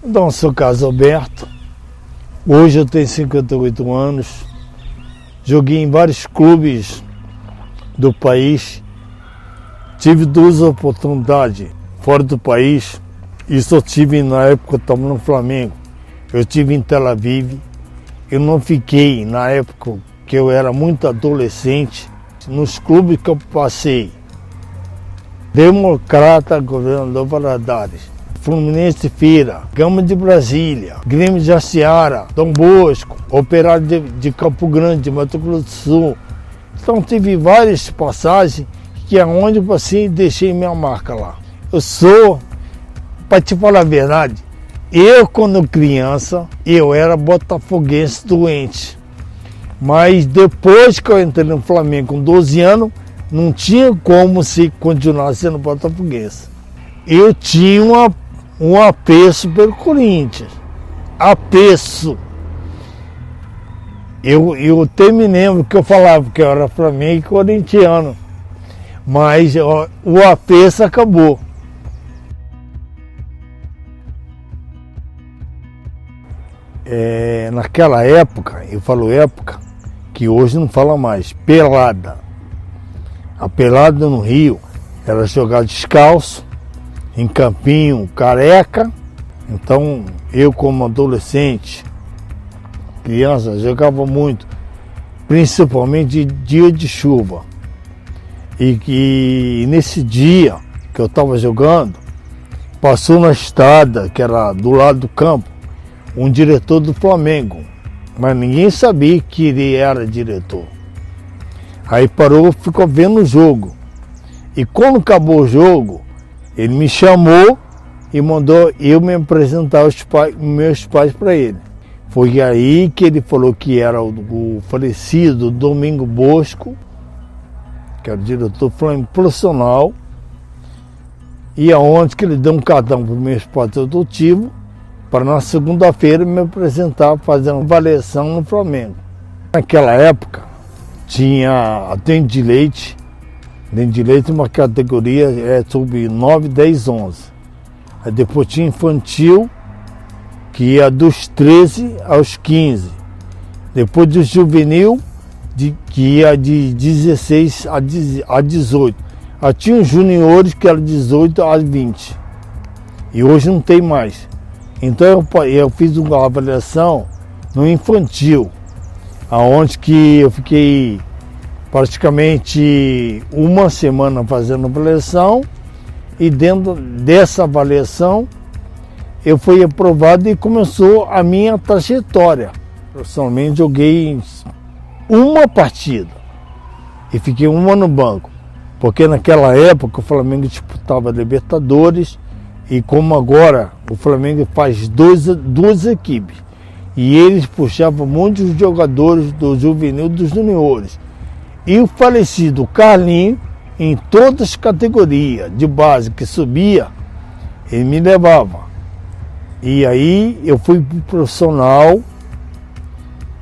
Então, sou Carlos Alberto, hoje eu tenho 58 anos, joguei em vários clubes do país, tive 2 oportunidades fora do país, e só tive na época que eu estava no Flamengo. Eu estive em Tel Aviv, eu não fiquei na época que eu era muito adolescente, nos clubes que eu passei. Democrata, Governador Valadares, Fluminense Feira, Gama de Brasília, Grêmio de Jaciara, Dom Bosco, Operário de Campo Grande, Mato Grosso do Sul. Então tive várias passagens que é onde eu passei e deixei minha marca lá. Eu sou, para te falar a verdade, eu quando criança, eu era botafoguense doente. Mas depois que eu entrei no Flamengo com 12 anos, não tinha como se continuar sendo botafoguense. Eu tinha um apreço pelo Corinthians. Apreço. Eu até me lembro que eu falava que eu era Flamengo e corintiano. Mas o apreço acabou. Naquela época, eu falo época, que hoje não fala mais, pelada. A pelada no Rio era jogar descalço, em campinho, careca. Então, eu como adolescente, criança, jogava muito, principalmente dia de chuva. E nesse dia que eu estava jogando, passou na estrada, que era do lado do campo, um diretor do Flamengo, mas ninguém sabia que ele era diretor. Aí parou, ficou vendo o jogo. E quando acabou o jogo, ele me chamou e mandou eu me apresentar os meus pais para ele. Foi aí que ele falou que era o falecido Domingo Bosco, que era o diretor do Flamengo profissional, e aonde que ele deu um cartão para os meus pais adotivos, para na segunda-feira me apresentar, fazer uma avaliação no Flamengo. Naquela época, tinha dente de leite uma categoria sub 9, 10, 11. Aí depois tinha infantil, que ia dos 13 aos 15. Depois do juvenil, que ia de 16 a 18. Aí tinha os juniores, que era 18 a 20. E hoje não tem mais. Então eu fiz uma avaliação no infantil, aonde que eu fiquei praticamente uma semana fazendo avaliação, e dentro dessa avaliação eu fui aprovado e começou a minha trajetória. Profissionalmente joguei uma partida e fiquei um ano no banco, porque naquela época o Flamengo disputava Libertadores, e como agora o Flamengo faz duas equipes, e eles puxavam muitos jogadores do juvenil e dos juniores. E o falecido Carlinhos, em todas as categorias de base que subia, ele me levava. E aí eu fui pro profissional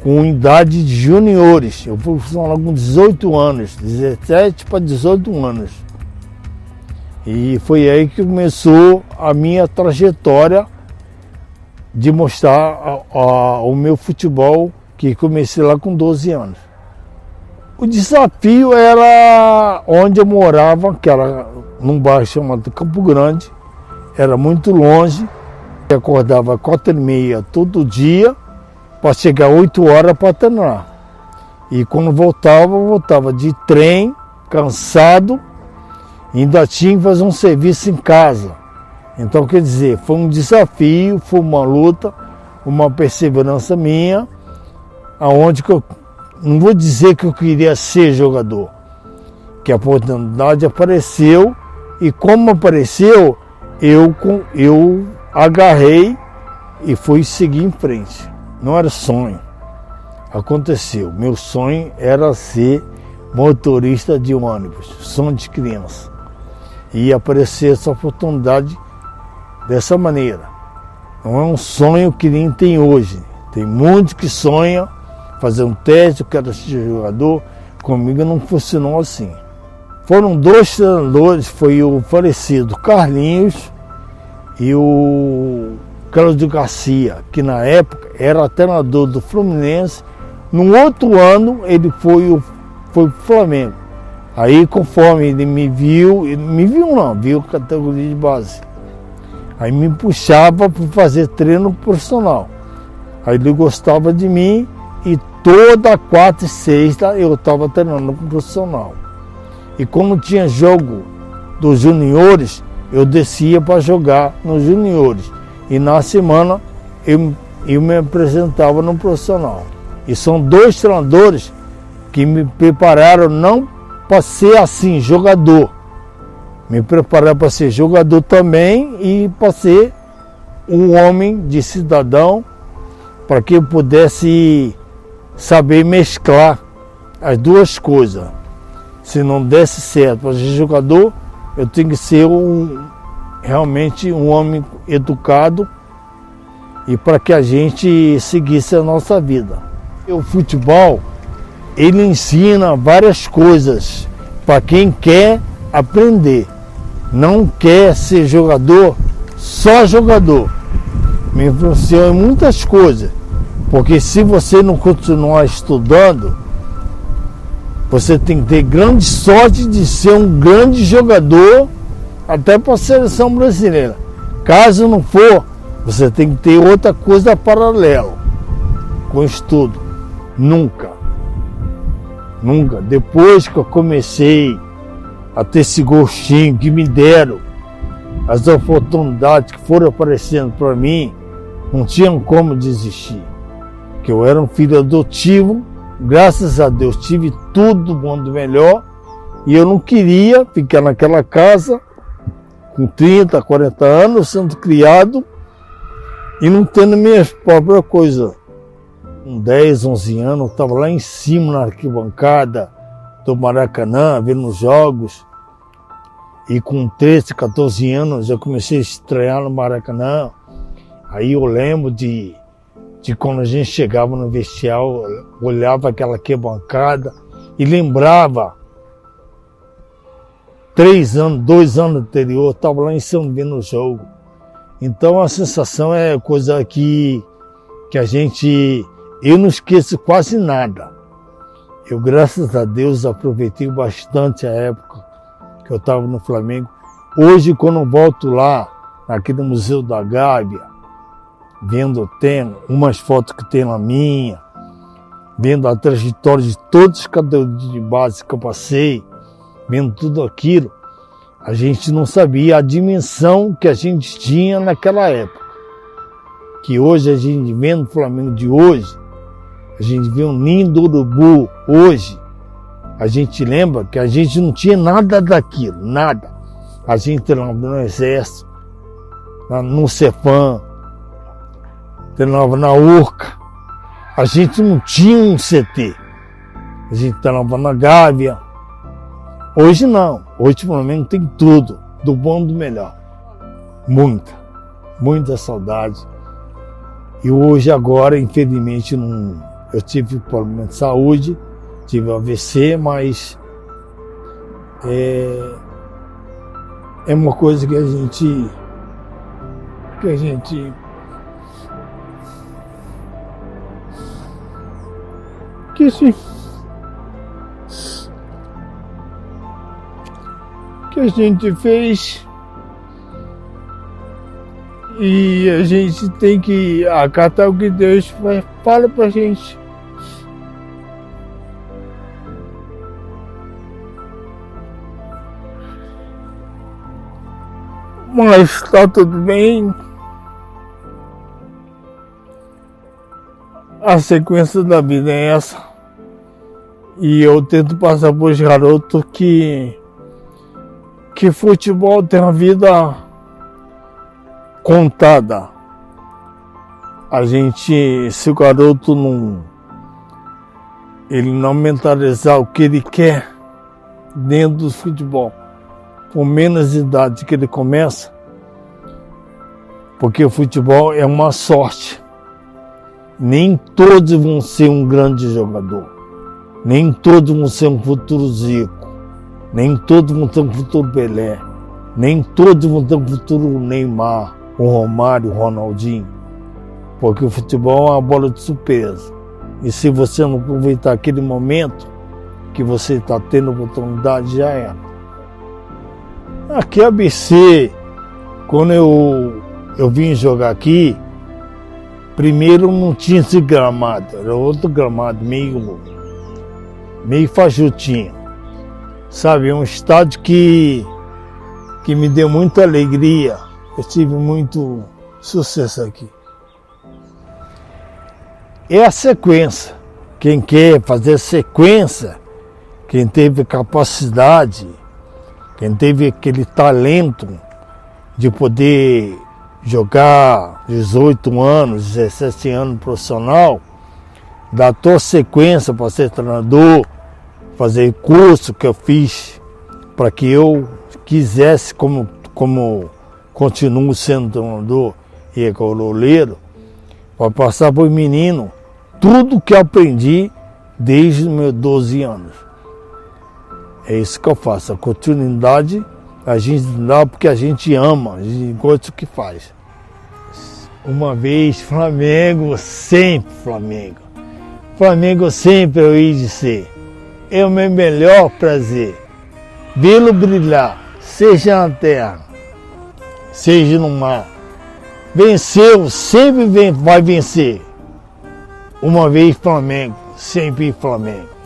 com idade de juniores. Eu fui profissional com 18 anos, 17 para 18 anos. E foi aí que começou a minha trajetória de mostrar o meu futebol, que comecei lá com 12 anos. O desafio era onde eu morava, que era num bairro chamado Campo Grande, era muito longe. Eu acordava às 4h30 todo dia para chegar 8 horas para treinar. E quando voltava de trem, cansado, ainda tinha que fazer um serviço em casa. Então, quer dizer, foi um desafio, foi uma luta, uma perseverança minha, aonde que eu não vou dizer que eu queria ser jogador, que a oportunidade apareceu, e como apareceu, eu agarrei e fui seguir em frente. Não era sonho, aconteceu. Meu sonho era ser motorista de ônibus, sonho de criança. E apareceu essa oportunidade dessa maneira. Não é um sonho que nem tem hoje. Tem muitos que sonham fazer um teste, eu quero ser jogador. Comigo não funcionou assim. Foram 2 treinadores, foi o falecido Carlinhos e o Cláudio Garcia, que na época era treinador do Fluminense. No outro ano ele foi pro Flamengo. Aí conforme ele viu a categoria de base. Aí me puxava para fazer treino profissional. Aí ele gostava de mim e toda quarta e sexta eu estava treinando com profissional. E quando tinha jogo dos juniores, eu descia para jogar nos juniores. E na semana eu me apresentava no profissional. E são dois treinadores que me prepararam não para ser assim, jogador. Me prepararam para ser jogador também e para ser um homem de cidadão, para que eu pudesse saber mesclar as duas coisas. Se não desse certo para ser jogador, eu tenho que ser realmente um homem educado e para que a gente seguisse a nossa vida. O futebol, ele ensina várias coisas para quem quer aprender. Não quer ser jogador, só jogador. Me influenciou em muitas coisas, porque se você não continuar estudando, você tem que ter grande sorte de ser um grande jogador até para a seleção brasileira. Caso não for, você tem que ter outra coisa paralela com estudo. Nunca. Depois que eu comecei a ter esse gostinho que me deram, as oportunidades que foram aparecendo para mim, não tinham como desistir. Que eu era um filho adotivo, graças a Deus tive tudo do mundo melhor, e eu não queria ficar naquela casa com 30, 40 anos, sendo criado e não tendo minhas próprias coisas. Com 10, 11 anos, eu estava lá em cima na arquibancada do Maracanã, vendo os jogos. E com 13, 14 anos, eu comecei a estrear no Maracanã. Aí eu lembro de quando a gente chegava no vestiário, olhava aquela arquibancada e lembrava 2 anos anterior, eu estava lá em São vendo o jogo. Então a sensação é coisa que eu não esqueço quase nada. Eu, graças a Deus, aproveitei bastante a época que eu estava no Flamengo. Hoje, quando eu volto lá, naquele Museu da Gávea, tem umas fotos que tem na minha, vendo a trajetória de todos os categorias de base que eu passei, vendo tudo aquilo, a gente não sabia a dimensão que a gente tinha naquela época. Que hoje a gente vê no Flamengo de hoje, a gente vê um ninho do urubu hoje, a gente lembra que a gente não tinha nada daquilo, nada. A gente treinava no Exército, no Cefam, treinava na Urca. A gente não tinha um CT. A gente treinava na Gávea. Hoje não. Hoje o Flamengo tem tudo, do bom e do melhor. Muita saudade. E hoje, agora, infelizmente, eu tive problema de saúde, tive AVC, mas é uma coisa que a gente fez e a gente tem que acatar o que Deus fala pra gente. Mas tá tudo bem. A sequência da vida é essa. E eu tento passar para os garotos que futebol tem uma vida contada. Se o garoto ele não mentalizar o que ele quer dentro do futebol, com menos idade que ele começa, porque o futebol é uma sorte. Nem todos vão ser um grande jogador, nem todos vão ser um futuro Zico, nem todos vão ter um futuro Pelé, nem todos vão ter um futuro Neymar, o Romário, o Ronaldinho, porque o futebol é uma bola de surpresa. E se você não aproveitar aquele momento que você está tendo oportunidade, já era. Aqui ABC, quando eu vim jogar aqui, primeiro não tinha esse gramado, era outro gramado, meio fajutinho. Sabe, é um estádio que me deu muita alegria. Eu tive muito sucesso aqui. É a sequência. Quem quer fazer sequência, quem teve capacidade, quem teve aquele talento de poder jogar 18 anos, 17 anos profissional, dar toda sequência para ser treinador, fazer curso que eu fiz para que eu quisesse, como continuo sendo treinador e goleiro, para passar para os meninos tudo que eu aprendi desde os meus 12 anos. É isso que eu faço, a continuidade a gente dá porque a gente ama, a gente gosta do que faz. Uma vez Flamengo, sempre Flamengo. Flamengo sempre eu hei de ser. É o meu melhor prazer. Vê-lo brilhar, seja na terra, seja no mar. Venceu, sempre vai vencer. Uma vez Flamengo, sempre Flamengo.